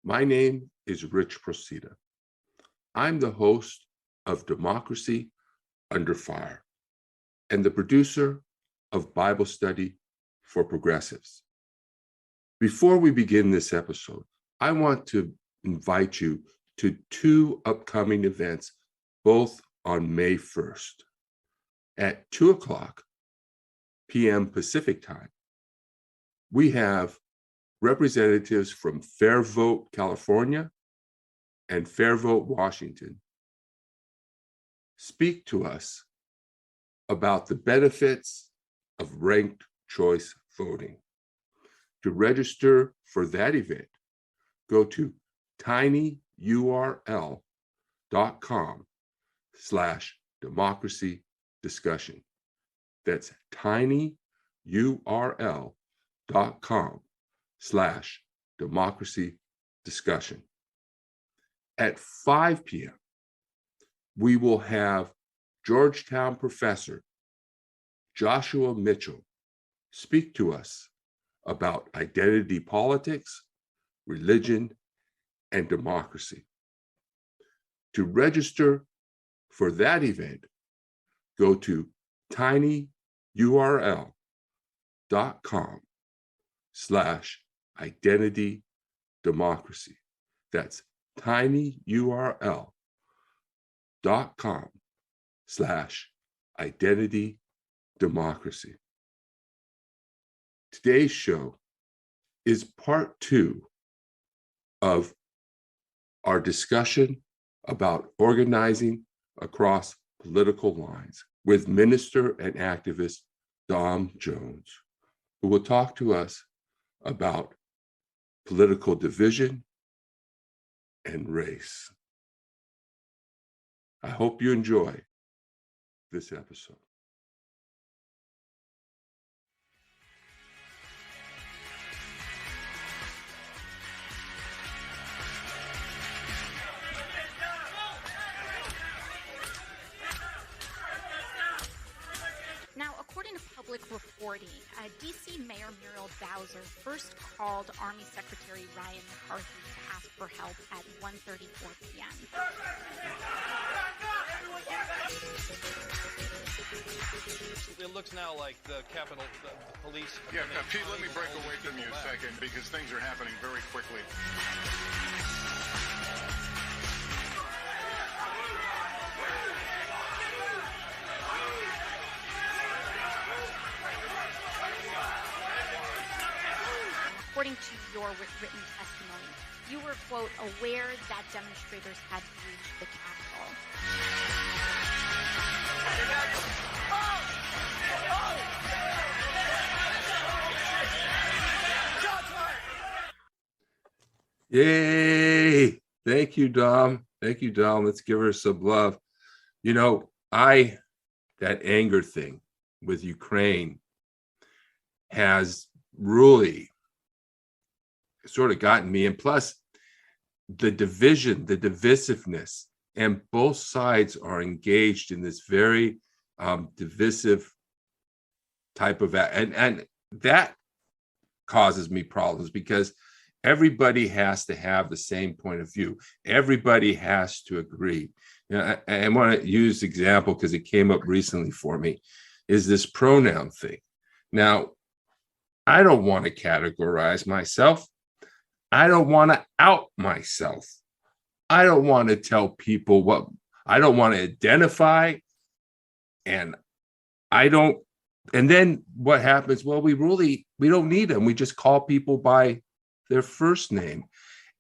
My name is Rich Procida. I'm the host of Democracy Under Fire and the producer of Bible Study for Progressives. Before we begin this episode, I want to invite you to two upcoming events, both on May 1st. At 2:00 p.m. Pacific time, we have representatives from Fair Vote, California, and Fair Vote, Washington, speak to us about the benefits of ranked choice voting. To register for that event, go to tinyurl.com/democracy discussion. That's tinyurl.com/democracy discussion. At 5 p.m., we will have Georgetown professor Joshua Mitchell speak to us about identity politics, religion, and democracy. To register for that event, go to tinyurl.com/identity democracy. That's tinyurl.com/identity democracy. Today's show is part 2 of our discussion about organizing across political lines with minister and activist Dom Jones, who will talk to us about political division and race. I hope you enjoy this episode. Now, according to public reporting, D.C. Mayor Muriel Bowser first called Army Secretary Ryan McCarthy to ask for help at 1:34 p.m. It looks now like the Capitol Police... Yeah, Pete, let me break away from you a second because things are happening very quickly. According to your written testimony, you were, quote, aware that demonstrators had breached the Capitol. Yay! Thank you, Dom. Thank you, Dom. Let's give her some love. You know, that anger thing with Ukraine has really sort of gotten me. And plus, the division, the divisiveness, and both sides are engaged in this very divisive type of, and that causes me problems because everybody has to have the same point of view. Everybody has to agree. You know, I want to use example because it came up recently for me, is this pronoun thing. Now, I don't want to categorize myself. I don't want to out myself. I don't want to tell people what, I don't want to identify. And then what happens? Well, we don't need them. We just call people by their first name.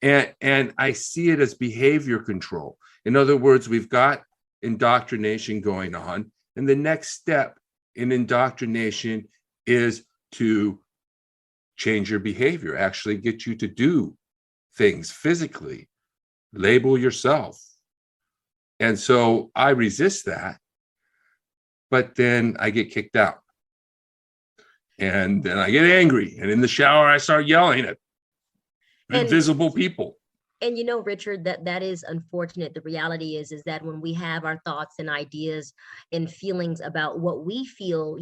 And I see it as behavior control. In other words, we've got indoctrination going on. And the next step in indoctrination is to change your behavior, actually get you to do things physically, label yourself. And so I resist that, but then I get kicked out. And then I get angry. And in the shower, I start yelling at invisible people. And you know, Richard, that is unfortunate. The reality is that when we have our thoughts and ideas and feelings about what we feel,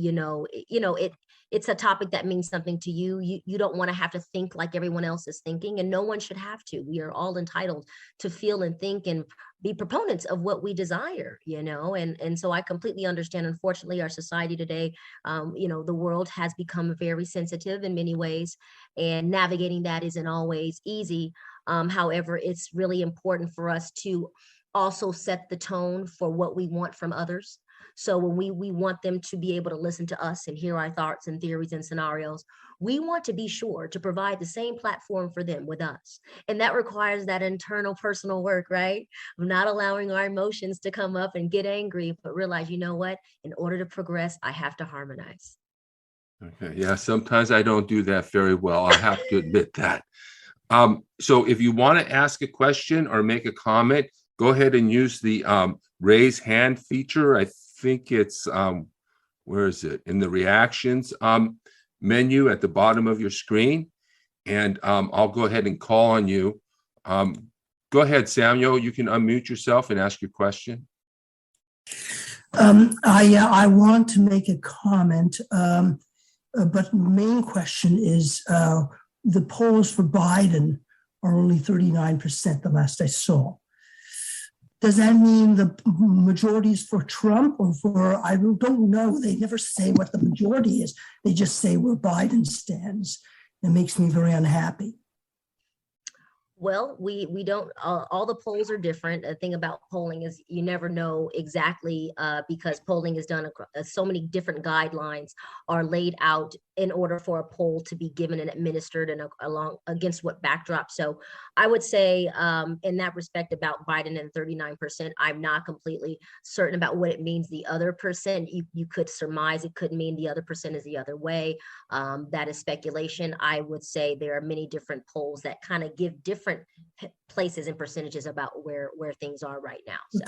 it's a topic that means something to you. You don't want to have to think like everyone else is thinking, and no one should have to. We are all entitled to feel and think and be proponents of what we desire, and so I completely understand. Unfortunately, our society today, the world has become very sensitive in many ways, and navigating that isn't always easy. However, it's really important for us to also set the tone for what we want from others. So when we want them to be able to listen to us and hear our thoughts and theories and scenarios, we want to be sure to provide the same platform for them with us. And that requires that internal personal work, right? Of not allowing our emotions to come up and get angry, but realize, you know what? In order to progress, I have to harmonize. Okay. Yeah. Sometimes I don't do that very well. I have to admit that. So if you want to ask a question or make a comment, go ahead and use the raise hand feature. I think it's, where is it? In the reactions menu at the bottom of your screen. And I'll go ahead and call on you. Go ahead, Samuel. You can unmute yourself and ask your question. I want to make a comment, but the main question is the polls for Biden are only 39%, the last I saw. Does that mean the majority is for Trump or for, I don't know. They never say what the majority is. They just say where Biden stands. It makes me very unhappy. Well, we don't, all the polls are different. The thing about polling is you never know exactly because polling is done, so many different guidelines are laid out in order for a poll to be given and administered and along against what backdrop. So I would say in that respect about Biden and 39%, I'm not completely certain about what it means. The other percent, you could surmise it could mean the other percent is the other way. That is speculation. I would say there are many different polls that kind of give different places and percentages about where things are right now. So.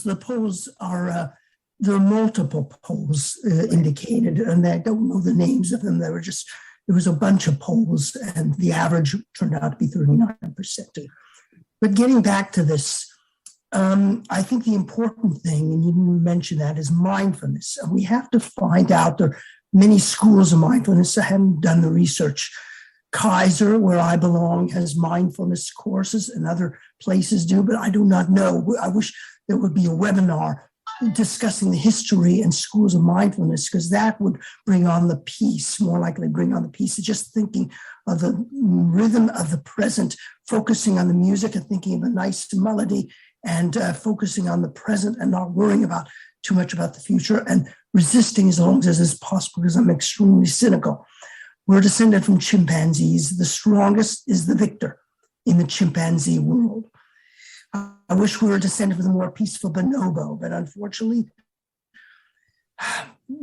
The polls are there are multiple polls indicated, and I don't know the names of them. There was a bunch of polls, and the average turned out to be 39%. But getting back to this, I think the important thing, and you didn't mention that, is mindfulness. And we have to find out there are many schools of mindfulness. I haven't done the research. Kaiser, where I belong, has mindfulness courses, and other places do, but I do not know. I wish there would be a webinar discussing the history and schools of mindfulness, because that would bring on the peace, more likely bring on the peace. It's just thinking of the rhythm of the present, focusing on the music and thinking of a nice melody, and focusing on the present and not worrying about too much about the future, and resisting as long as is possible, because I'm extremely cynical. We're descended from chimpanzees. The strongest is the victor in the chimpanzee world. I wish we were descended from the more peaceful bonobo, but unfortunately,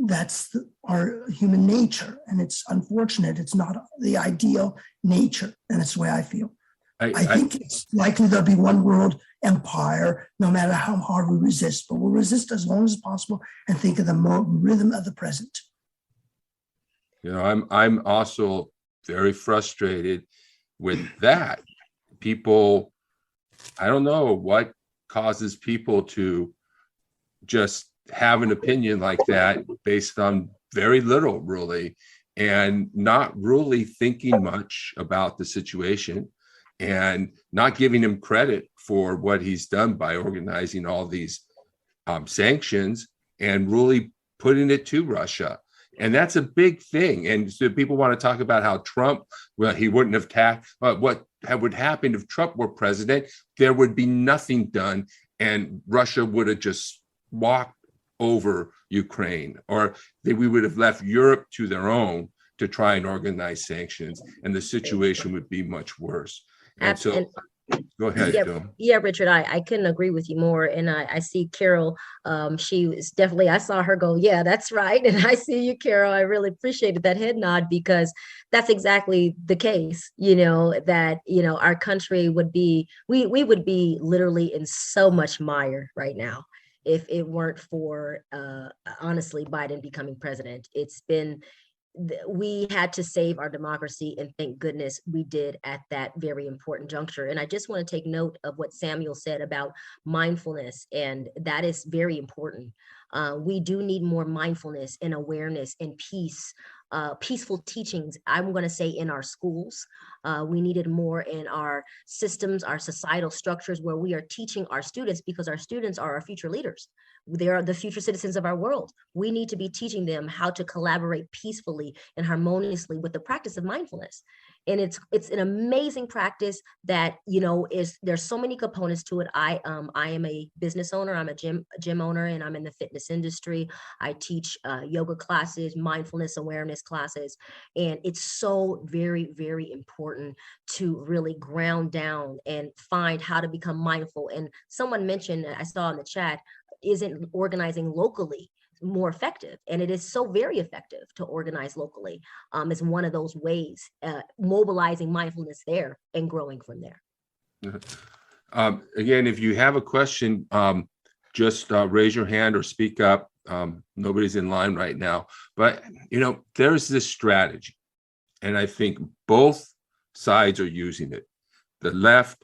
that's our human nature, and it's unfortunate. It's not the ideal nature, and that's the way I feel. I think it's likely there'll be one world empire, no matter how hard we resist, but we'll resist as long as possible and think of the rhythm of the present. I'm also very frustrated with that. People, I don't know what causes people to just have an opinion like that based on very little, really, and not really thinking much about the situation and not giving him credit for what he's done by organizing all these sanctions and really putting it to Russia. And that's a big thing. And so people want to talk about how Trump, well, he wouldn't have taxed. What would happen if Trump were president? There would be nothing done, and Russia would have just walked over Ukraine, or we would have left Europe to their own to try and organize sanctions, and the situation would be much worse. And so, go ahead. Yeah, Richard, I couldn't agree with you more. And I see Carol, she was definitely, I saw her go, yeah, that's right. And I see you, Carol. I really appreciated that head nod, because that's exactly the case, that, our country would be, we would be literally in so much mire right now if it weren't for, honestly, Biden becoming president. We had to save our democracy, and thank goodness we did at that very important juncture. And I just want to take note of what Samuel said about mindfulness, and that is very important. We do need more mindfulness and awareness and peace peaceful teachings, I'm going to say, in our schools. We needed more in our systems, our societal structures, where we are teaching our students, because our students are our future leaders. They are the future citizens of our world. We need to be teaching them how to collaborate peacefully and harmoniously with the practice of mindfulness. And it's an amazing practice that, you know, there's so many components to it. I am a business owner. I'm a gym owner, and I'm in the fitness industry. I teach yoga classes, mindfulness awareness classes, and it's so very, very important to really ground down and find how to become mindful. And someone mentioned, I saw in the chat, isn't organizing locally more effective? And it is so very effective to organize locally. Is one of those ways, mobilizing mindfulness there and growing from there. Again, if you have a question, just raise your hand or speak up. Nobody's in line right now, but you know, there's this strategy, and I think both sides are using it, the left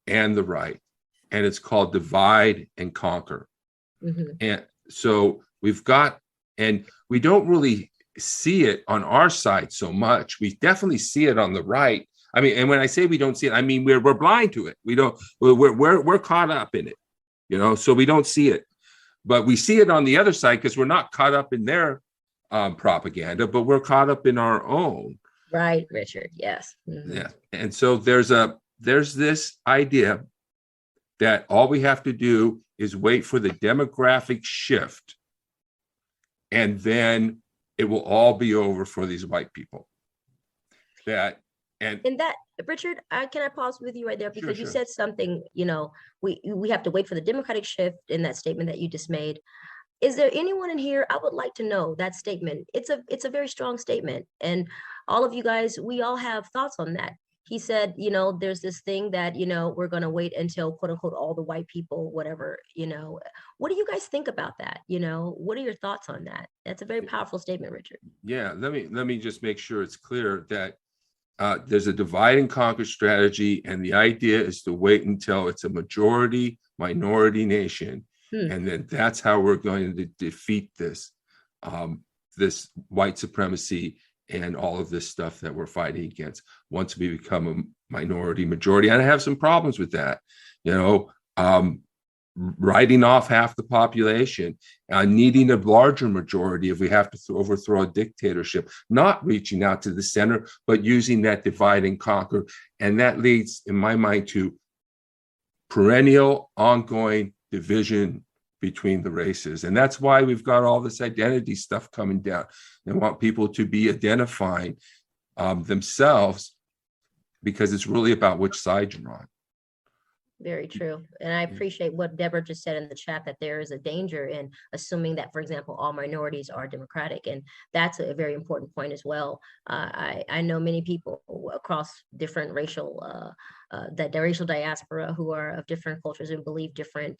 and the right, and it's called divide and conquer. And so we've got, and we don't really see it on our side so much. We definitely see it on the right. I mean, and when I say we don't see it, I mean we're blind to it. We're caught up in it, you know, so we don't see it. But we see it on the other side because we're not caught up in their propaganda, but we're caught up in our own. Right, Richard. Yes. Yeah. And so there's this idea that all we have to do is wait for the demographic shift, and then it will all be over for these white people. And that, Richard, can I pause with you right there? Because you Sure. said something, you know, we have to wait for the democratic shift in that statement that you just made. Is there anyone in here? I would like to know that statement. It's a very strong statement. And all of you guys, we all have thoughts on that. He said, you know, there's this thing that, you know, we're going to wait until, quote unquote, all the white people, whatever, you know. What do you guys think about that? You know, what are your thoughts on that? That's a very powerful statement, Richard. yeah, let me just make sure it's clear that there's a divide and conquer strategy, and the idea is to wait until it's a majority minority nation, and then that's how we're going to defeat this white supremacy and all of this stuff that we're fighting against once we become a minority majority. And I have some problems with that, you know, writing off half the population, needing a larger majority if we have to overthrow a dictatorship, not reaching out to the center, but using that divide and conquer. And that leads, in my mind, to perennial, ongoing division between the races. And that's why we've got all this identity stuff coming down. They want people to be identifying themselves, because it's really about which side you're on. Very true. And I appreciate what Deborah just said in the chat, that there is a danger in assuming that, for example, all minorities are democratic. And that's a very important point as well. I know many people across different racial, the racial diaspora, who are of different cultures and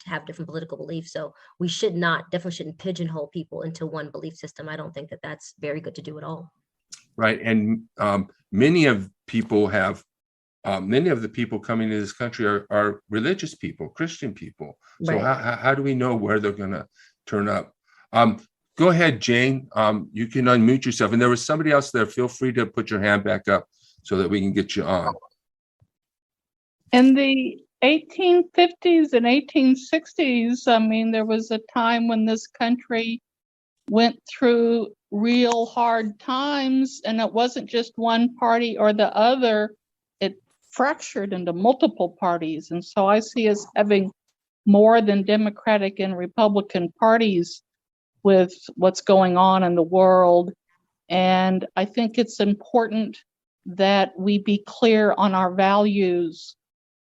have different political beliefs. So we definitely shouldn't pigeonhole people into one belief system. I don't think that that's very good to do at all. Right. And many of the people coming to this country are religious people, Christian people. So Right. how do we know where they're going to turn up? Go ahead, Jane. You can unmute yourself. And there was somebody else there. Feel free to put your hand back up so that we can get you on. In the 1850s and 1860s, I mean, there was a time when this country went through real hard times, and it wasn't just one party or the other. It fractured into multiple parties. And so I see us having more than Democratic and Republican parties with what's going on in the world. And I think it's important that we be clear on our values,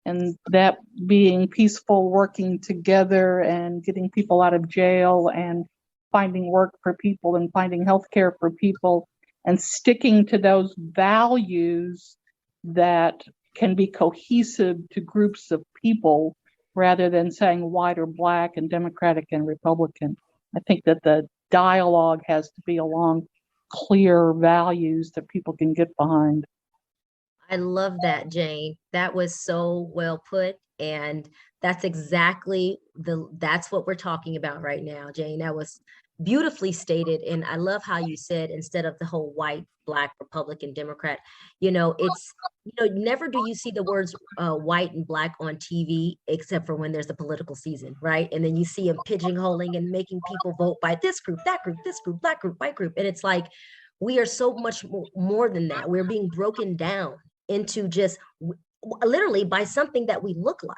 and that being peaceful, working together, and getting people out of jail, and finding work for people, and finding health care for people, and sticking to those values that can be cohesive to groups of people, rather than saying white or black and Democratic and Republican. I think that the dialogue has to be along clear values that people can get behind. I love that, Jane. That was so well put. And that's exactly that's what we're talking about right now, Jane. beautifully stated. And I love how you said, instead of the whole white, black, Republican, Democrat, it's, never do you see the words white and black on TV, except for when there's the political season, right? And then you see them pigeonholing and making people vote by this group, that group, this group, black group, white group. And it's like, we are so much more than that. We're being broken down into just literally by something that we look like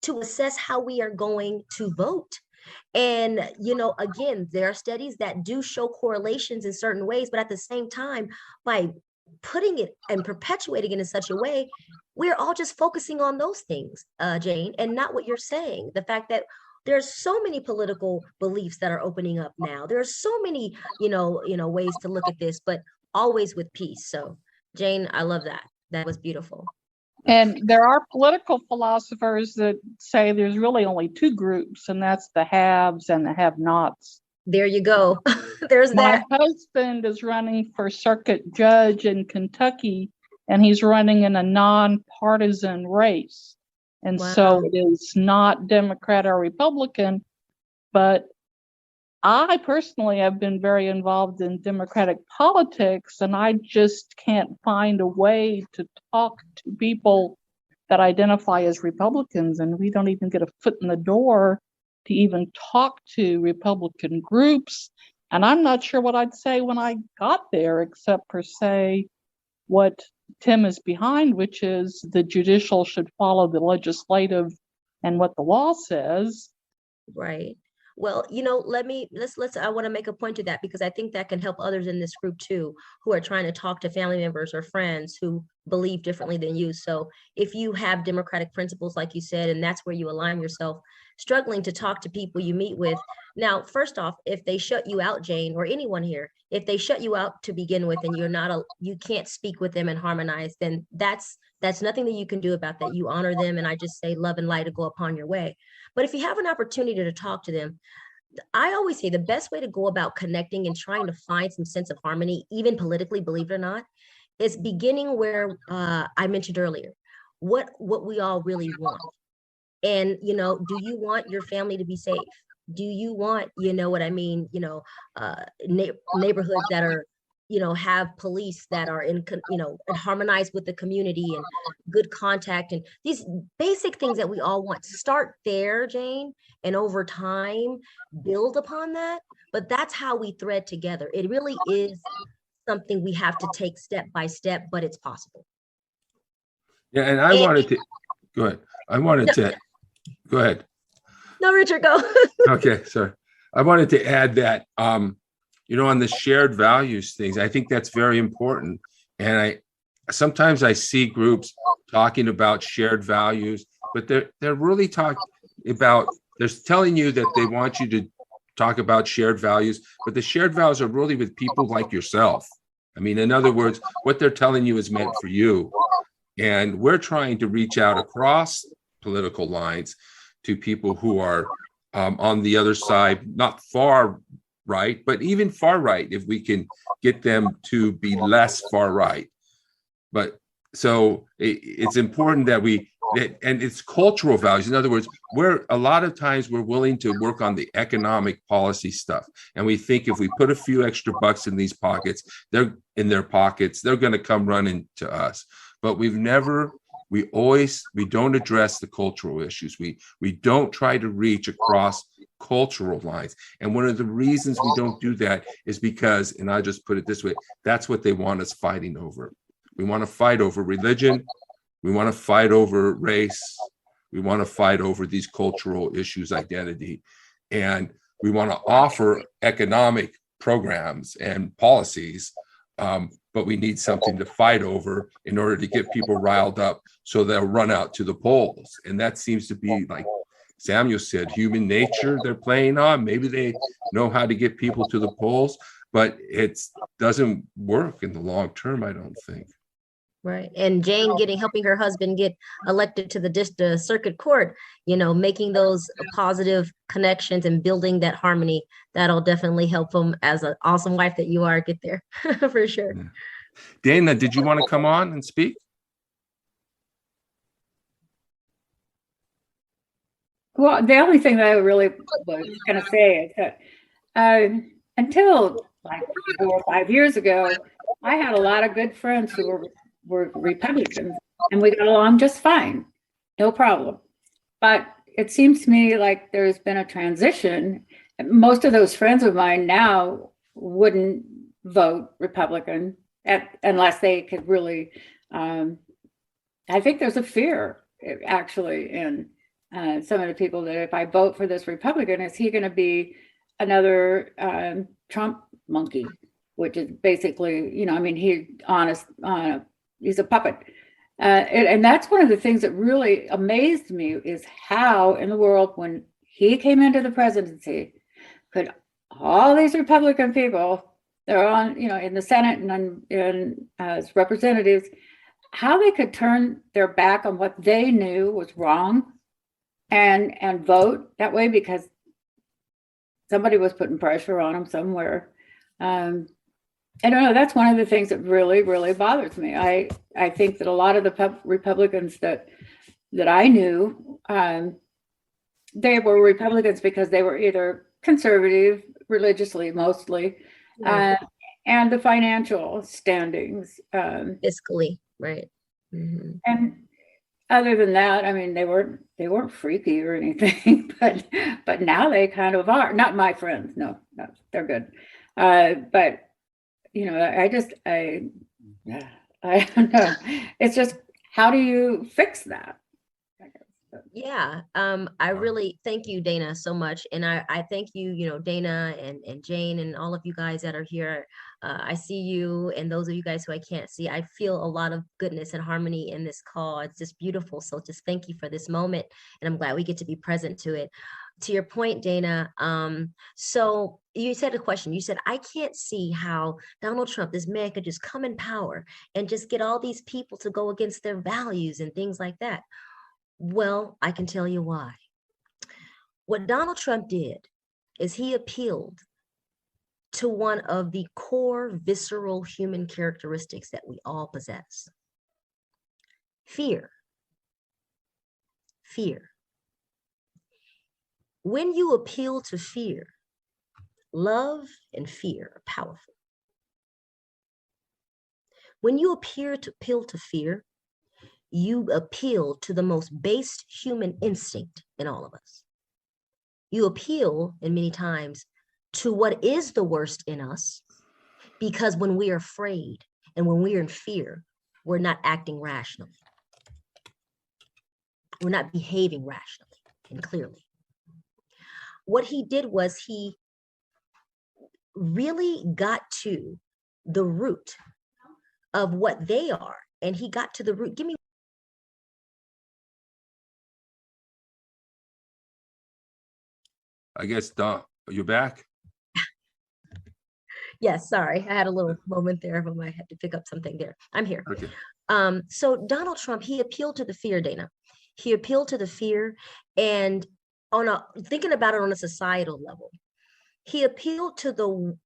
to assess how we are going to vote. And, again, there are studies that do show correlations in certain ways, but at the same time, by putting it and perpetuating it in such a way, we're all just focusing on those things, Jane, and not what you're saying. The fact that there's so many political beliefs that are opening up now. There are so many, ways to look at this, but always with peace. So, Jane, I love that. That was beautiful. And there are political philosophers that say there's really only two groups, and that's the haves and the have-nots. There you go. There's My that. husband is running for circuit judge in Kentucky, and he's running in a nonpartisan race. And so it is not Democrat or Republican, but I personally have been very involved in Democratic politics, and I just can't find a way to talk to people that identify as Republicans, and we don't even get a foot in the door to even talk to Republican groups. And I'm not sure what I'd say when I got there, except per se what Tim is behind, which is the judicial should follow the legislative and what the law says. Right. Well, let's I want to make a point to that, because I think that can help others in this group too, who are trying to talk to family members or friends who believe differently than you. So if you have democratic principles, like you said, and that's where you align yourself, struggling to talk to people you meet with. Now, first off, if they shut you out, Jane, or anyone here, if they shut you out to begin with, and you can't speak with them and harmonize, then that's nothing that you can do about that. You honor them, and I just say love and light to go upon your way. But if you have an opportunity to talk to them, I always say the best way to go about connecting and trying to find some sense of harmony, even politically, believe it or not, is beginning where I mentioned earlier, what we all really want. And, do you want your family to be safe? Do you want, neighborhoods that are, have police that are harmonized with the community and good contact, and these basic things that we all want. Start there, Jane, and over time build upon that. But that's how we thread together. It really is something we have to take step by step, but it's possible. Yeah, and I wanted to go ahead. Go ahead. No, Richard, go. Okay, sorry. I wanted to add that on the shared values things, I think that's very important. And sometimes I see groups talking about shared values, but they're really talking about, they're telling you that they want you to talk about shared values, but the shared values are really with people like yourself. I mean, in other words, what they're telling you is meant for you. And we're trying to reach out across political lines to people who are on the other side, not far right, but even far right, if we can get them to be less far right. But so it's important that and it's cultural values. In other words, a lot of times we're willing to work on the economic policy stuff. And we think if we put a few extra bucks in these pockets, they're going to come running to us. But we don't address the cultural issues. We don't try to reach across cultural lines. And one of the reasons we don't do that is because, and I just put it this way, that's what they want us fighting over. We want to fight over religion. We want to fight over race. We want to fight over these cultural issues, identity. And we want to offer economic programs and policies, but we need something to fight over in order to get people riled up so they'll run out to the polls. And that seems to be, like Samuel said, human nature they're playing on. Maybe they know how to get people to the polls, but it doesn't work in the long term, I don't think. Right. And Jane helping her husband get elected to the circuit court, making those positive connections and building that harmony, that'll definitely help them, as an awesome wife that you are, get there for sure. Yeah. Dana, did you want to come on and speak? Well, the only thing that I really was going to say is that until like 4 or 5 years ago, I had a lot of good friends who were Republicans, and we got along just fine, no problem. But it seems to me like there's been a transition. Most of those friends of mine now wouldn't vote Republican unless they could really. I think there's a fear actually in some of the people that if I vote for this Republican, is he going to be another Trump monkey, which is basically, I mean, he's a puppet. And that's one of the things that really amazed me is how in the world, when he came into the presidency, could all these Republican people, they're on, in the Senate and as representatives, how they could turn their back on what they knew was wrong and vote that way because somebody was putting pressure on them somewhere. I don't know. That's one of the things that really, really bothers me. I think that a lot of the Republicans that I knew, they were Republicans because they were either conservative, religiously mostly, and the financial standings. Fiscally, right. Mm-hmm. And other than that, I mean, they weren't freaky or anything, but now they kind of are. Not my friends. No, they're good. But I don't know. It's just, how do you fix that? Yeah. I really thank you, Dana, so much. And I thank you, Dana and Jane and all of you guys that are here. I see you, and those of you guys who I can't see. I feel a lot of goodness and harmony in this call. It's just beautiful. So just thank you for this moment. And I'm glad we get to be present to it. To your point, Dana, so you said a question. You said, I can't see how Donald Trump, this man, could just come in power and just get all these people to go against their values and things like that. Well, I can tell you why. What Donald Trump did is he appealed to one of the core visceral human characteristics that we all possess. Fear. Fear. When you appeal to fear, love and fear are powerful. When you appeal to fear, you appeal to the most base human instinct in all of us. You appeal, and many times, to what is the worst in us, because when we are afraid and when we are in fear, we're not acting rationally. We're not behaving rationally and clearly. What he did was he really got to the root of what they are, and he got to the root. Give me. I guess, Don, you're back? Yes, sorry. I had a little moment there when I had to pick up something there. I'm here. Okay. So Donald Trump, he appealed to the fear, Dana. He appealed to the fear, and thinking about it on a societal level, he appealed to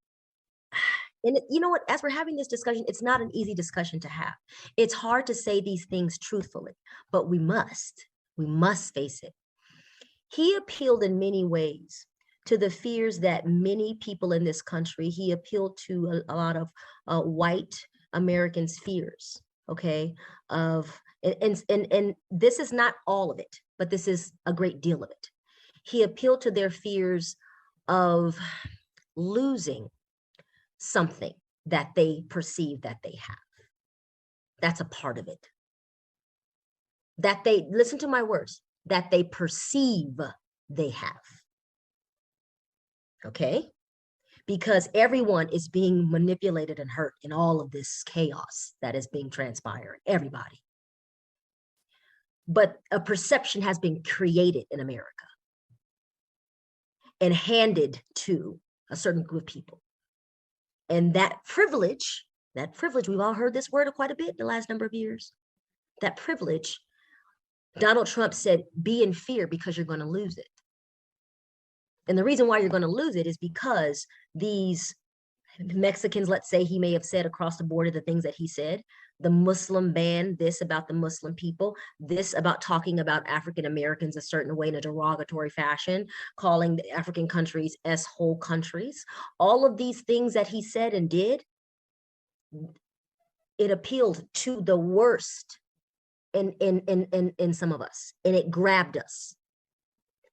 and you know what, as we're having this discussion, it's not an easy discussion to have. It's hard to say these things truthfully, but we must face it. He appealed in many ways to the fears that many people in this country, he appealed to a lot of white Americans' fears, okay? And this is not all of it, but this is a great deal of it. He appealed to their fears of losing something that they perceive that they have. That's a part of it. That they, listen to my words, that they perceive they have. Okay? Because everyone is being manipulated and hurt in all of this chaos that is being transpired. Everybody. But a perception has been created in America and handed to a certain group of people. And that privilege, we've all heard this word quite a bit in the last number of years. That privilege, Donald Trump said, be in fear because you're going to lose it. And the reason why you're going to lose it is because these Mexicans, let's say he may have said across the border the things that he said, the Muslim ban, this about the Muslim people, this about talking about African Americans a certain way in a derogatory fashion, calling the African countries S-hole countries. All of these things that he said and did, it appealed to the worst in some of us, and it grabbed us.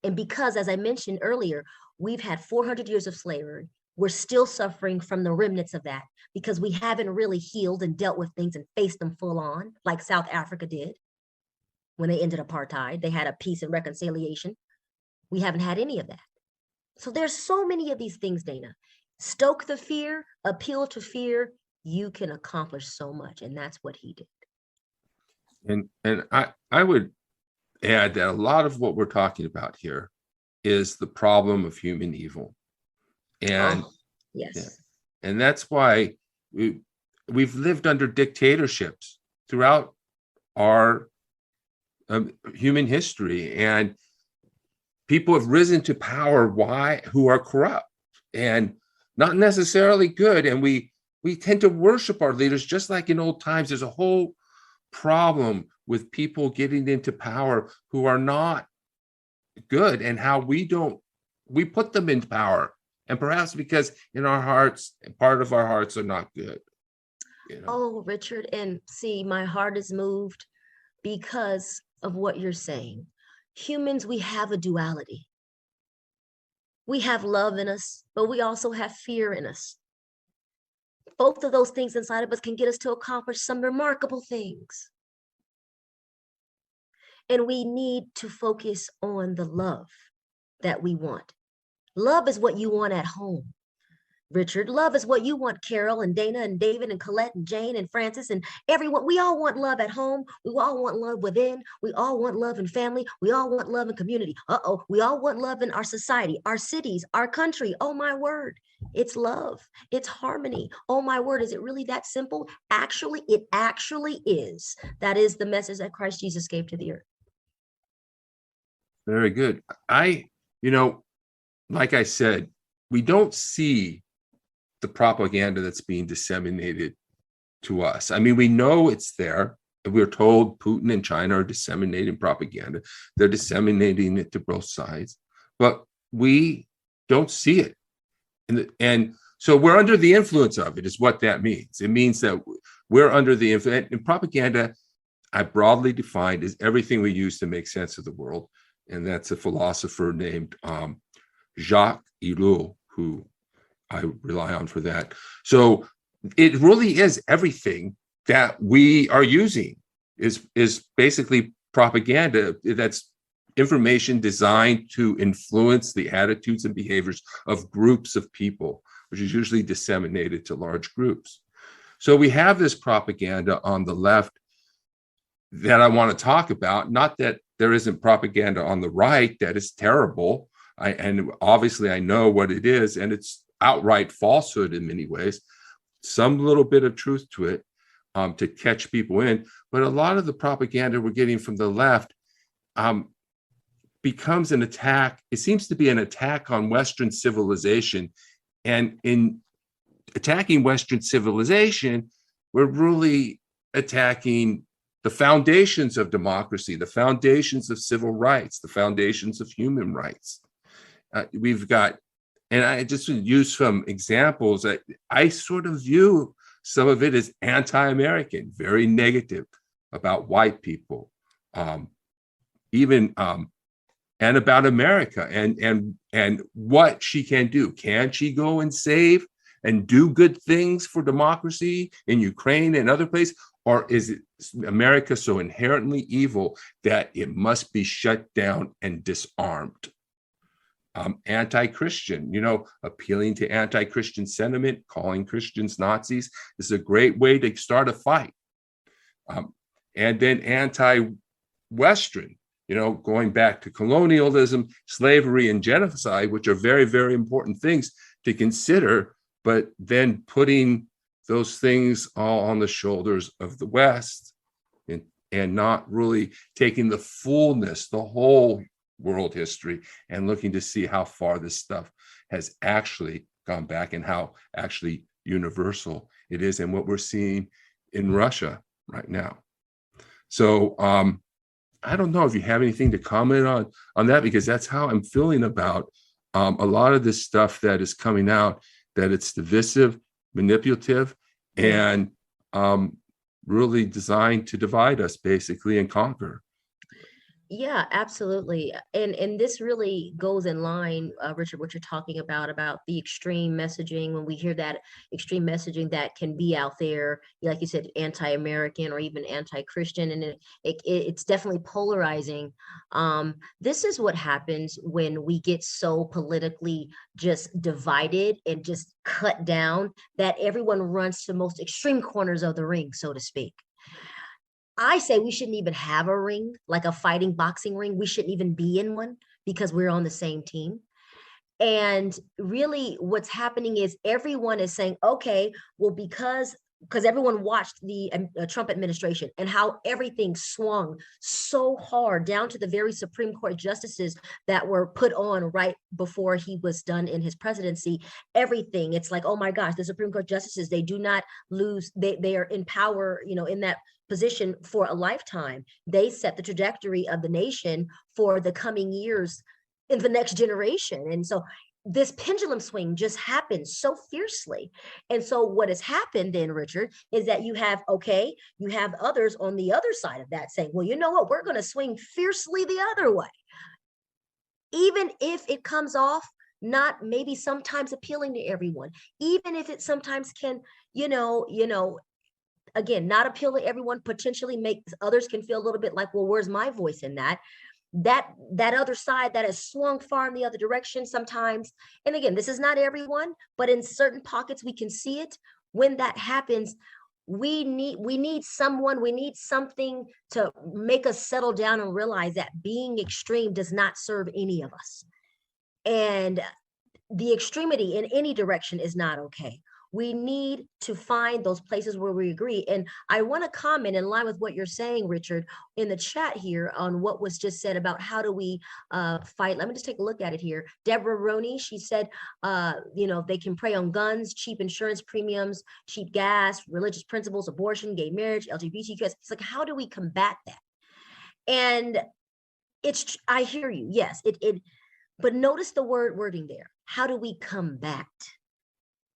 And because, as I mentioned earlier, we've had 400 years of slavery, we're still suffering from the remnants of that because we haven't really healed and dealt with things and faced them full on, like South Africa did when they ended apartheid. They had a peace and reconciliation. We haven't had any of that. So there's so many of these things, Dana. Stoke the fear, appeal to fear, you can accomplish so much. And that's what he did. And I would add that a lot of what we're talking about here is the problem of human evil. And yes, yeah, and that's why we've lived under dictatorships throughout our human history, and people have risen to power who are corrupt and not necessarily good. And we tend to worship our leaders, just like in old times. There's a whole problem with people getting into power who are not good, and how we put them in power. And perhaps because in our hearts, part of our hearts are not good. You know? Oh, Richard, and see, my heart is moved because of what you're saying. Humans, we have a duality. We have love in us, but we also have fear in us. Both of those things inside of us can get us to accomplish some remarkable things. And we need to focus on the love that we want. Love is what you want at home, Richard. Love is what you want, Carol and Dana and David and Colette and Jane and Francis and everyone. We all want love at home. We all want love within. We all want love in family. We all want love in community. We all want love in our society, our cities, our country. Oh my word, it's love. It's harmony. Oh my word, is it really that simple? Actually, it actually is. That is the message that Christ Jesus gave to the earth. Very good. Like I said, we don't see the propaganda that's being disseminated to us. I mean, we know it's there. We're told Putin and China are disseminating propaganda. They're disseminating it to both sides, but we don't see it. And so we're under the influence of it, is what that means. It means that we're under the influence. And propaganda, I broadly defined, is everything we use to make sense of the world. And that's a philosopher named Jacques Ellul, who I rely on for that. So it really is everything that we are using is basically propaganda. That's information designed to influence the attitudes and behaviors of groups of people, which is usually disseminated to large groups. So we have this propaganda on the left that I want to talk about. Not that there isn't propaganda on the right that is terrible. And obviously I know what it is, and it's outright falsehood in many ways, some little bit of truth to it to catch people in. But a lot of the propaganda we're getting from the left becomes an attack. It seems to be an attack on Western civilization. And in attacking Western civilization, we're really attacking the foundations of democracy, the foundations of civil rights, the foundations of human rights. We've got, and I just use some examples. I sort of view some of it as anti-American, very negative about white people, even and about America and what she can do. Can she go and save and do good things for democracy in Ukraine and other places? Or is it America so inherently evil that it must be shut down and disarmed? Anti-Christian, appealing to anti-Christian sentiment, calling Christians Nazis. This is a great way to start a fight. And then anti-Western, going back to colonialism, slavery, and genocide, which are very, very important things to consider, but then putting those things all on the shoulders of the West and not really taking the fullness, the whole world history, and looking to see how far this stuff has actually gone back and how actually universal it is. And what we're seeing in Russia right now. So I don't know if you have anything to comment on that, because that's how I'm feeling about a lot of this stuff that is coming out, that it's divisive, manipulative, and really designed to divide us basically and conquer. Yeah, absolutely. And this really goes in line, Richard, what you're talking about the extreme messaging. When we hear that extreme messaging that can be out there, like you said, anti-American or even anti-Christian, and it's definitely polarizing. This is what happens when we get so politically just divided and just cut down that everyone runs to the most extreme corners of the ring, so to speak. I say we shouldn't even have a ring, like a fighting boxing ring. We shouldn't even be in one because we're on the same team. And really what's happening is everyone is saying, okay, well, because everyone watched the Trump administration and how everything swung so hard down to the very Supreme Court justices that were put on right before he was done in his presidency. Everything, it's like, oh my gosh, the Supreme Court justices, they do not lose, they are in power, in that position for a lifetime. They set the trajectory of the nation for the coming years in the next generation. And so this pendulum swing just happened so fiercely. And so what has happened then, Richard, is that you have others on the other side of that saying, well, you know what, we're going to swing fiercely the other way. Even if it comes off not maybe sometimes appealing to everyone, even if it sometimes can, again, not appeal to everyone, potentially make others can feel a little bit like, well, where's my voice in that? That other side that has swung far in the other direction sometimes. And again, this is not everyone, but in certain pockets, we can see it. When that happens, we need something to make us settle down and realize that being extreme does not serve any of us. And the extremity in any direction is not okay. We need to find those places where we agree. And I want to comment in line with what you're saying, Richard, in the chat here on what was just said about how do we fight. Let me just take a look at it here. Deborah Roney, she said, they can prey on guns, cheap insurance premiums, cheap gas, religious principles, abortion, gay marriage, LGBTQ. It's like, how do we combat that? And I hear you. Yes, but notice the wording there. How do we combat?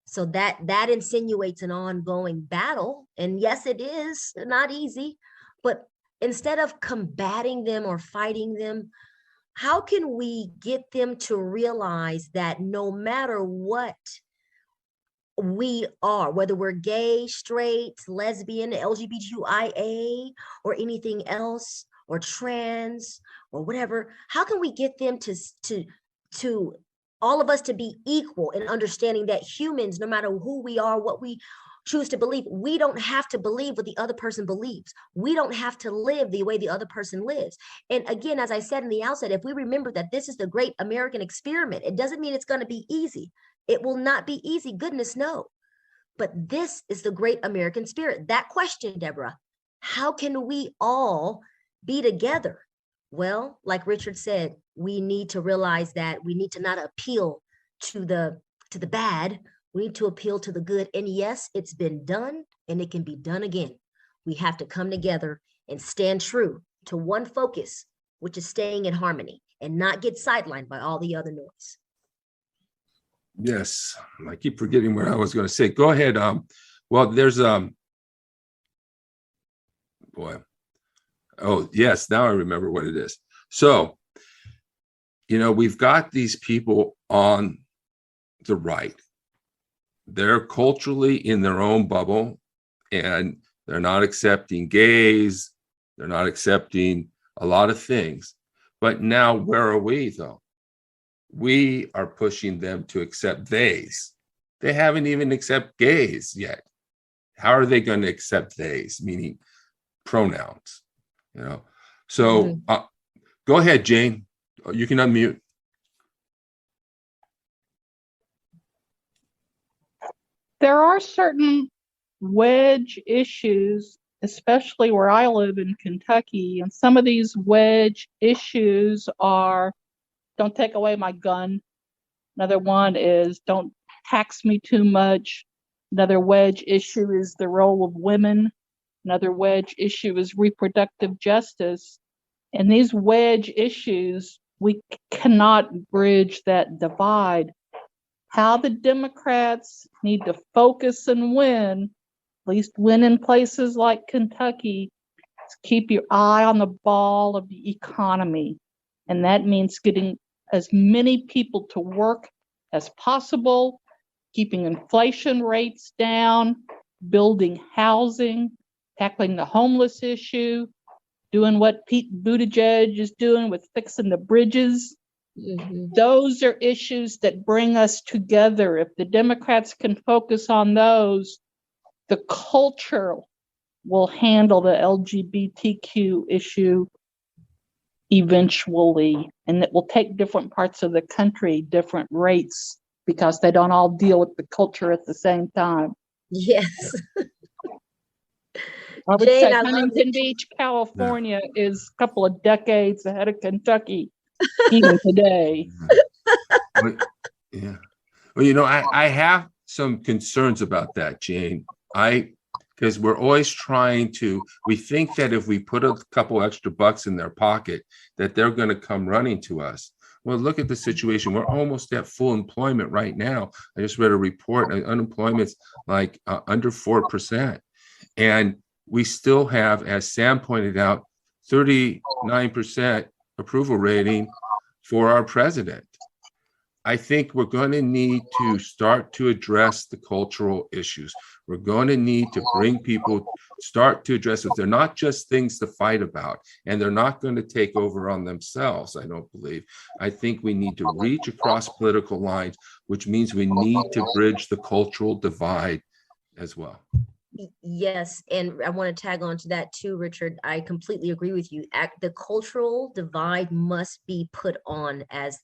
So that insinuates an ongoing battle. And yes, it is not easy, but instead of combating them or fighting them, how can we get them to realize that no matter what we are, whether we're gay, straight, lesbian, LGBTQIA, or anything else, or trans, or whatever, how can we get them to all of us to be equal in understanding that humans, no matter who we are, what we choose to believe, we don't have to believe what the other person believes. We don't have to live the way the other person lives. And again, as I said in the outset, if we remember that this is the great American experiment, it doesn't mean it's going to be easy. It will not be easy, goodness no. But this is the great American spirit. That question, Deborah, how can we all be together? Well, like Richard said, we need to realize that we need to not appeal to the bad. We need to appeal to the good. And yes, it's been done and it can be done again. We have to come together and stand true to one focus, which is staying in harmony and not get sidelined by all the other noise. Yes, I keep forgetting what I was going to say. Go ahead. Well, there's oh, yes, now I remember what it is. So, we've got these people on the right. They're culturally in their own bubble, and they're not accepting gays. They're not accepting a lot of things. But now, where are we, though? We are pushing them to accept theys. They haven't even accepted gays yet. How are they going to accept theys, meaning pronouns? So go ahead, Jane. You can unmute. There are certain wedge issues, especially where I live in Kentucky, and some of these wedge issues are, don't take away my gun. Another one is, don't tax me too much. Another wedge issue is the role of women Another wedge issue is reproductive justice. And these wedge issues, we cannot bridge that divide. How the Democrats need to focus and win, at least win in places like Kentucky, is keep your eye on the ball of the economy. And that means getting as many people to work as possible, keeping inflation rates down, building housing, tackling the homeless issue, doing what Pete Buttigieg is doing with fixing the bridges. Those are issues that bring us together. If the Democrats can focus on those, the culture will handle the LGBTQ issue eventually, and it will take different parts of the country different rates because they don't all deal with the culture at the same time. Yes. I would Jane, say I love Huntington Beach, California is a couple of decades ahead of Kentucky, even today. Yeah. Well, you know, I have some concerns about that, Jane. Because we're always trying to, we think that if we put a couple extra bucks in their pocket, that they're going to come running to us. Well, look at the situation. We're almost at full employment right now. I just read a report, unemployment's like under 4%. And we still have, as Sam pointed out, 39% approval rating for our president. I think we're going to need to start to address the cultural issues. We're going to need to bring people, start to address it. They're not just things to fight about, and they're not going to take over on themselves, I don't believe. I think we need to reach across political lines, which means we need to bridge the cultural divide as well. Yes, and I want to tag on to that too, Richard. I completely agree with you. The cultural divide must be put on as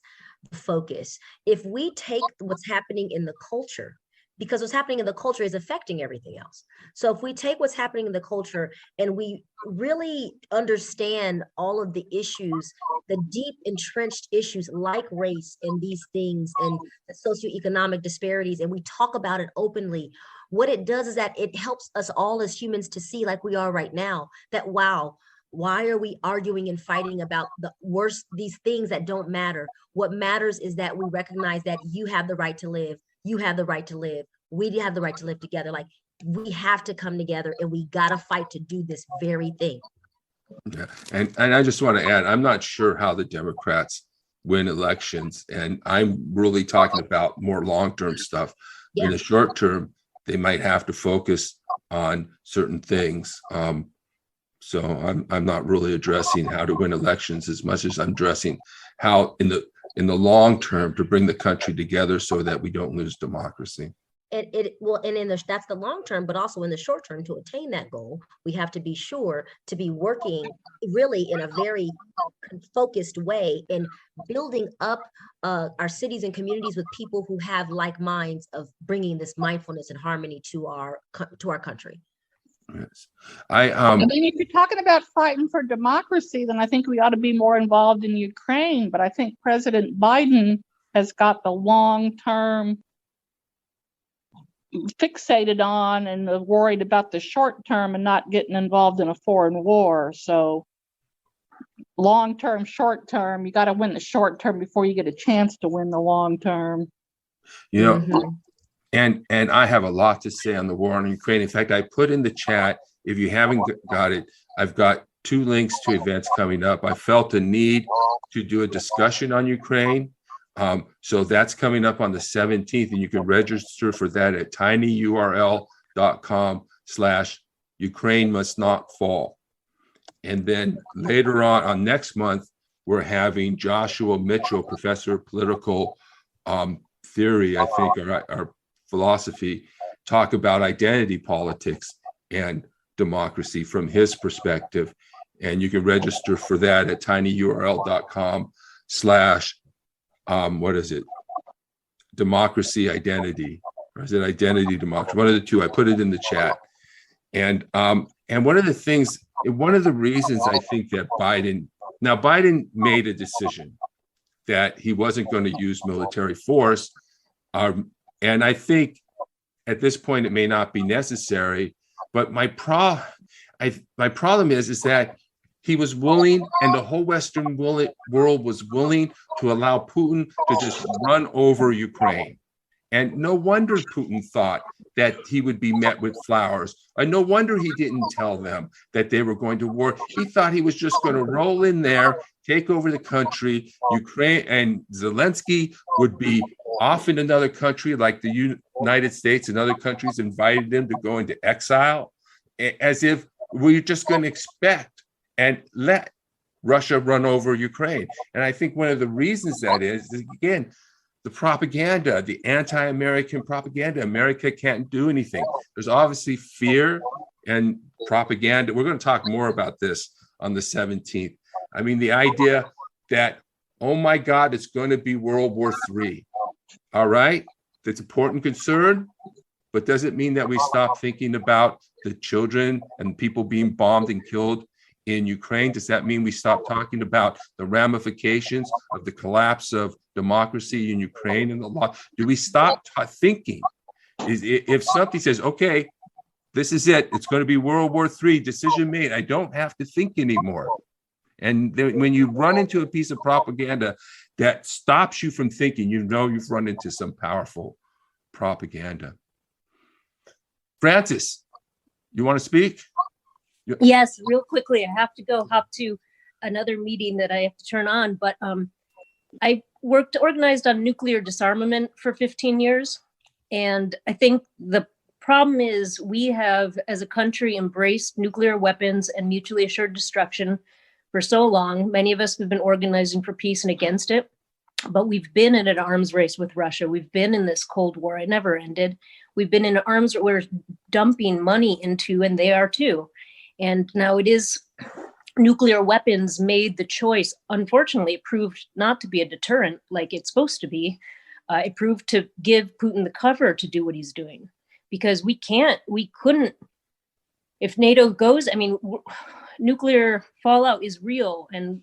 the focus. If we take what's happening in the culture, because what's happening in the culture is affecting everything else. So if we take what's happening in the culture and we really understand all of the issues, the deep entrenched issues like race and these things and the socioeconomic disparities, and we talk about it openly, what it does is that it helps us all as humans to see, like we are right now, that wow, why are we arguing and fighting about the worst, these things that don't matter? What matters is that we recognize that you have the right to live. You have the right to live. We have the right to live together. Like, we have to come together and we got to fight to do this very thing. Yeah. And I just want to add, I'm not sure how the Democrats win elections. And I'm really talking about more long-term stuff. Yeah. In the short term, they might have to focus on certain things. So I'm not really addressing how to win elections as much as I'm addressing how in the long term to bring the country together so that we don't lose democracy. That's the long term, but also in the short term, to attain that goal, we have to be sure to be working really in a very focused way in building up our cities and communities with people who have like minds of bringing this mindfulness and harmony to our country. Yes. I mean, if you're talking about fighting for democracy, then I think we ought to be more involved in Ukraine. But I think President Biden has got the long term fixated on and worried about the short term and not getting involved in a foreign war. So long term, short term, you got to win the short term before you get a chance to win the long term. You know, and I have a lot to say on the war in Ukraine. In fact, I put in the chat, if you haven't got it, I've got 2 links to events coming up. I felt a need to do a discussion on Ukraine. So that's coming up on the 17th, and you can register for that at tinyurl.com/Ukraine must not fall. And then later on next month, we're having Joshua Mitchell, professor of political theory, I think, or philosophy, talk about identity politics and democracy from his perspective. And you can register for that at tinyurl.com/ democracy identity, or is it identity democracy? One of the two. I put it in the chat. And one of the things, one of the reasons I think that Biden made a decision that he wasn't going to use military force. And I think at this point it may not be necessary, but my problem is that he was willing, and the whole Western world was willing to allow Putin to just run over Ukraine. And no wonder Putin thought that he would be met with flowers. And no wonder he didn't tell them that they were going to war. He thought he was just going to roll in there, take over the country. Ukraine and Zelensky would be off in another country, like the United States and other countries invited him to go into exile, as if we're just going to expect and let Russia run over Ukraine. And I think one of the reasons that is again, the propaganda, the anti-American propaganda. America can't do anything. There's obviously fear and propaganda. We're going to talk more about this on the 17th. I mean, the idea that, oh my God, it's going to be World War III. All right, that's important concern, but doesn't mean that we stop thinking about the children and people being bombed and killed in Ukraine. Does that mean we stop talking about the ramifications of the collapse of democracy in Ukraine and the law? Do we stop thinking? If somebody says, okay, this is it, it's going to be World War III, decision made, I don't have to think anymore. And then when you run into a piece of propaganda that stops you from thinking, you know you've run into some powerful propaganda. Francis, you want to speak? Yes, real quickly. I have to go hop to another meeting that I have to turn on, but I organized on nuclear disarmament for 15 years. And I think the problem is we have, as a country, embraced nuclear weapons and mutually assured destruction for so long. Many of us have been organizing for peace and against it, but we've been in an arms race with Russia. We've been in this Cold War. It never ended. We've been in arms we're dumping money into, and they are too. And now it is nuclear weapons made the choice. Unfortunately, it proved not to be a deterrent like it's supposed to be. It proved to give Putin the cover to do what he's doing, because we couldn't, if NATO goes, I mean, nuclear fallout is real, and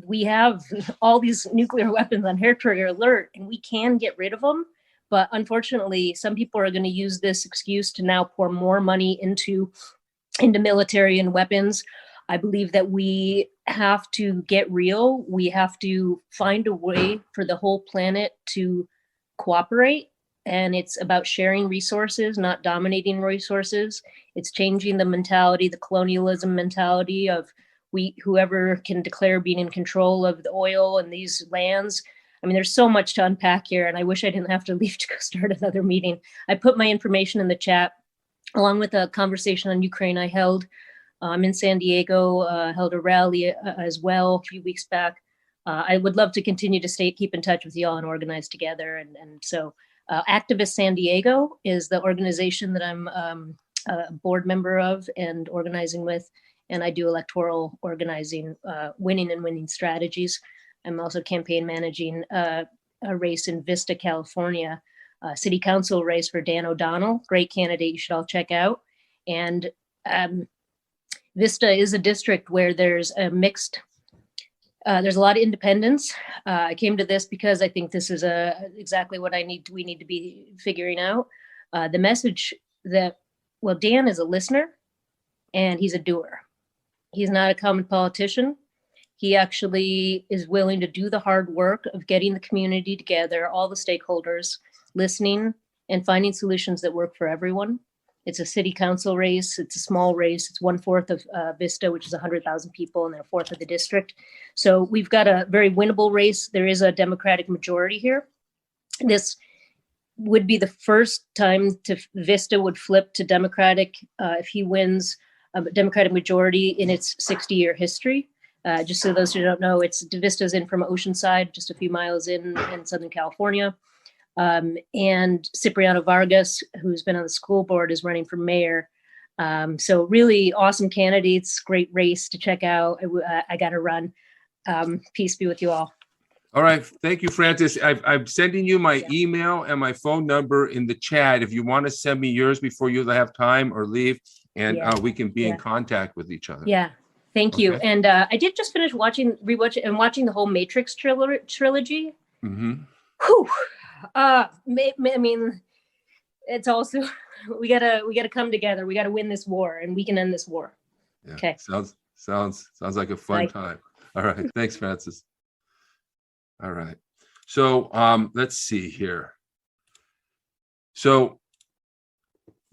we have all these nuclear weapons on hair trigger alert, and we can get rid of them. But unfortunately, some people are going to use this excuse to now pour more money into military and weapons. I believe that we have to get real. We have to find a way for the whole planet to cooperate. And it's about sharing resources, not dominating resources. It's changing the mentality, the colonialism mentality of whoever can declare being in control of the oil and these lands. I mean, there's so much to unpack here, and I wish I didn't have to leave to go start another meeting. I put my information in the chat, along with a conversation on Ukraine I held. I'm in San Diego, held a rally as well a few weeks back. I would love to continue to keep in touch with y'all and organize together. And so Activist San Diego is the organization that I'm a board member of and organizing with. And I do electoral organizing, winning strategies. I'm also campaign managing a race in Vista, California, city council race for Dan O'Donnell. Great candidate, you should all check out. And Vista is a district where there's a mixed, there's a lot of independents. I came to this because I think this is exactly what we need to be figuring out. The message that, well, Dan is a listener and he's a doer. He's not a common politician. He actually is willing to do the hard work of getting the community together, all the stakeholders, listening and finding solutions that work for everyone. It's a city council race. It's a small race. It's 1/4 of Vista, which is 100,000 people, and then 1/4 of the district. So we've got a very winnable race. There is a Democratic majority here. This would be the first time Vista would flip to Democratic if he wins a Democratic majority in its 60-year history. Just so those who don't know, Vista's in from Oceanside, just a few miles in Southern California. And Cipriano Vargas, who's been on the school board, is running for mayor. So really awesome candidates, great race to check out. I got to run. Peace be with you all. All right. Thank you, Francis. I'm sending you my email and my phone number in the chat. If you want to send me yours before you have time or leave, and we can be in contact with each other. Yeah. Thank you. And I did just finish watching the whole Matrix trilogy. Mm-hmm. Whew. I mean, it's also we gotta come together. We gotta win this war, and we can end this war. Yeah. Okay. Sounds like a fun Bye. time. All right. Thanks, Francis. All right. So let's see here. So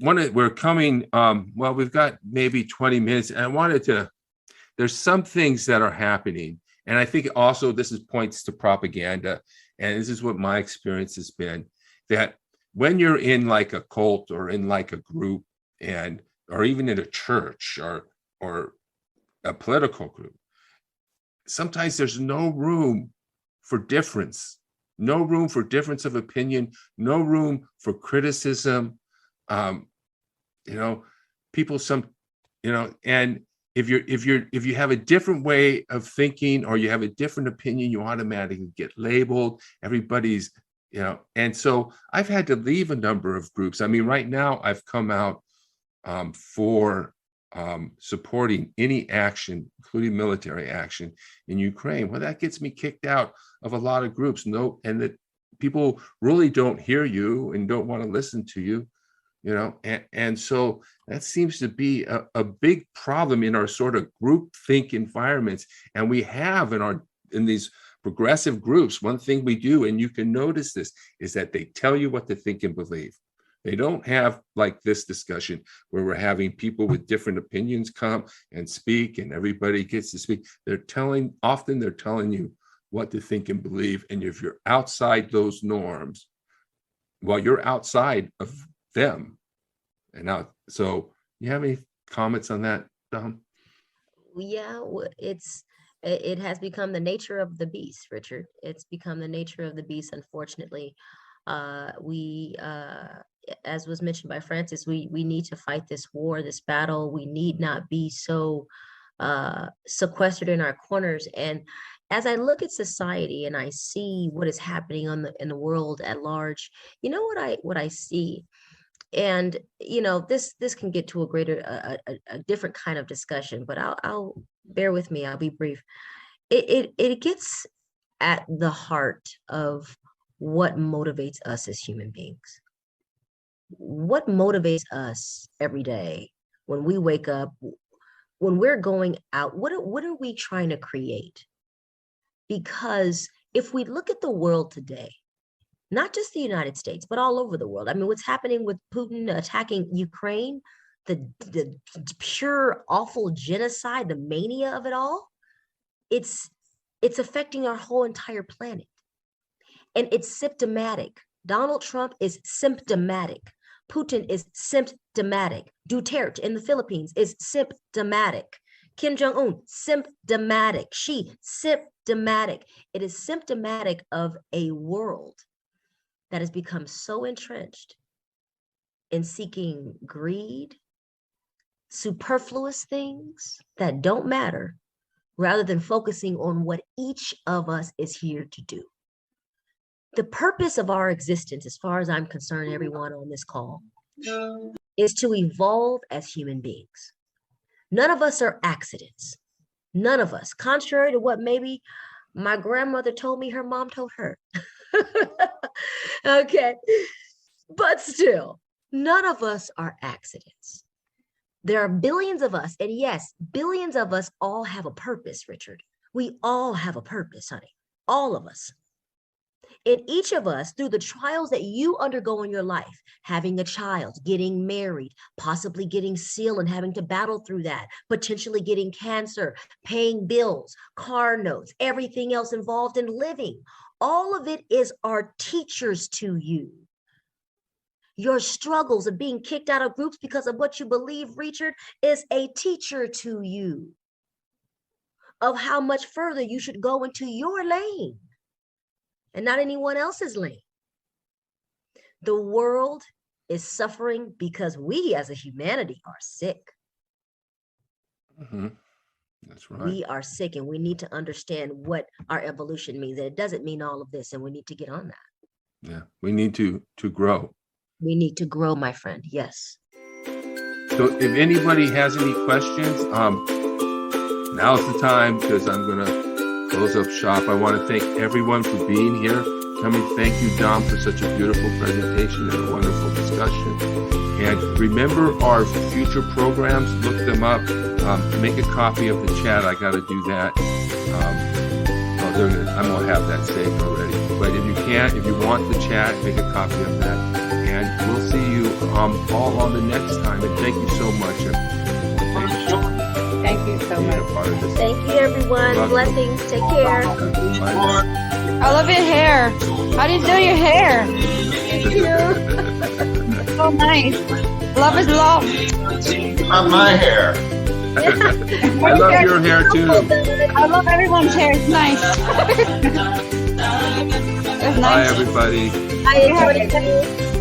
we're coming, well, we've got maybe 20 minutes, and I wanted to, there's some things that are happening. And I think also this points to propaganda. And this is what my experience has been, that when you're in like a cult or in like a group or even in a church or a political group, sometimes there's no room for difference, no room for difference of opinion, no room for criticism. People and if you have a different way of thinking or you have a different opinion, you automatically get labeled. Everybody's, and so I've had to leave a number of groups. I mean, right now I've come out for supporting any action, including military action in Ukraine. Well, that gets me kicked out of a lot of groups. And that people really don't hear you and don't want to listen to you, and so that seems to be a big problem in our sort of group think environments. And we have in these progressive groups, one thing we do, and you can notice this, is that they tell you what to think and believe. They don't have like this discussion where we're having people with different opinions come and speak and everybody gets to speak. Often they're telling you what to think and believe. And if you're outside those norms, well, you're outside of them. And now, so you have any comments on that, Dom? Yeah, it has become the nature of the beast, Richard. It's become the nature of the beast, unfortunately. We as was mentioned by Francis, we need to fight this war, this battle. We need not be so sequestered in our corners. And as I look at society and I see what is happening in the world at large, you know what I see, and this can get to a different kind of discussion, but I'll bear with me. I'll be brief. It gets at the heart of what motivates us as human beings. What motivates us every day when we wake up, when we're going out? What are we trying to create? Because if we look at the world today, not just the United States, but all over the world. I mean, what's happening with Putin attacking Ukraine, the pure awful genocide, the mania of it all, it's affecting our whole entire planet. And it's symptomatic. Donald Trump is symptomatic. Putin is symptomatic. Duterte in the Philippines is symptomatic. Kim Jong-un, symptomatic. Xi, symptomatic. It is symptomatic of a world that has become so entrenched in seeking greed, superfluous things that don't matter, rather than focusing on what each of us is here to do. The purpose of our existence, as far as I'm concerned, everyone on this call, is to evolve as human beings. None of us are accidents. None of us, contrary to what maybe my grandmother told me her mom told her. Okay, but still, none of us are accidents. There are billions of us, and yes, billions of us all have a purpose, Richard. We all have a purpose, honey, all of us. And each of us, through the trials that you undergo in your life, having a child, getting married, possibly getting SEAL and having to battle through that, potentially getting cancer, paying bills, car notes, everything else involved in living, all of it is our teachers to you. Your struggles of being kicked out of groups because of what you believe, Richard, is a teacher to you of how much further you should go into your lane and not anyone else's lane. The world is suffering because we as a humanity are sick. Mm-hmm. That's right. We are sick, and we need to understand what our evolution means. And it doesn't mean all of this, and we need to get on that. Yeah, we need to grow. We need to grow, my friend. Yes. So if anybody has any questions, now's the time, because I'm going to close up shop. I want to thank everyone for being here. Let me thank you, Dom, for such a beautiful presentation and a wonderful discussion. And remember our future programs, look them up. Make a copy of the chat. I got to do that. I'm going to have that saved already. But if you can't, if you want the chat, make a copy of that. And we'll see you all on the next time. And thank you so much. Thank you so Being a much. part of this. Thank you, everyone. Love you. Blessings. Take care. Bye. I love your hair. How do you do your hair? So nice. Love is love. Not my hair. I love your hair too. I love everyone's hair. It's nice. It's Bye, nice. everybody. Bye, everybody.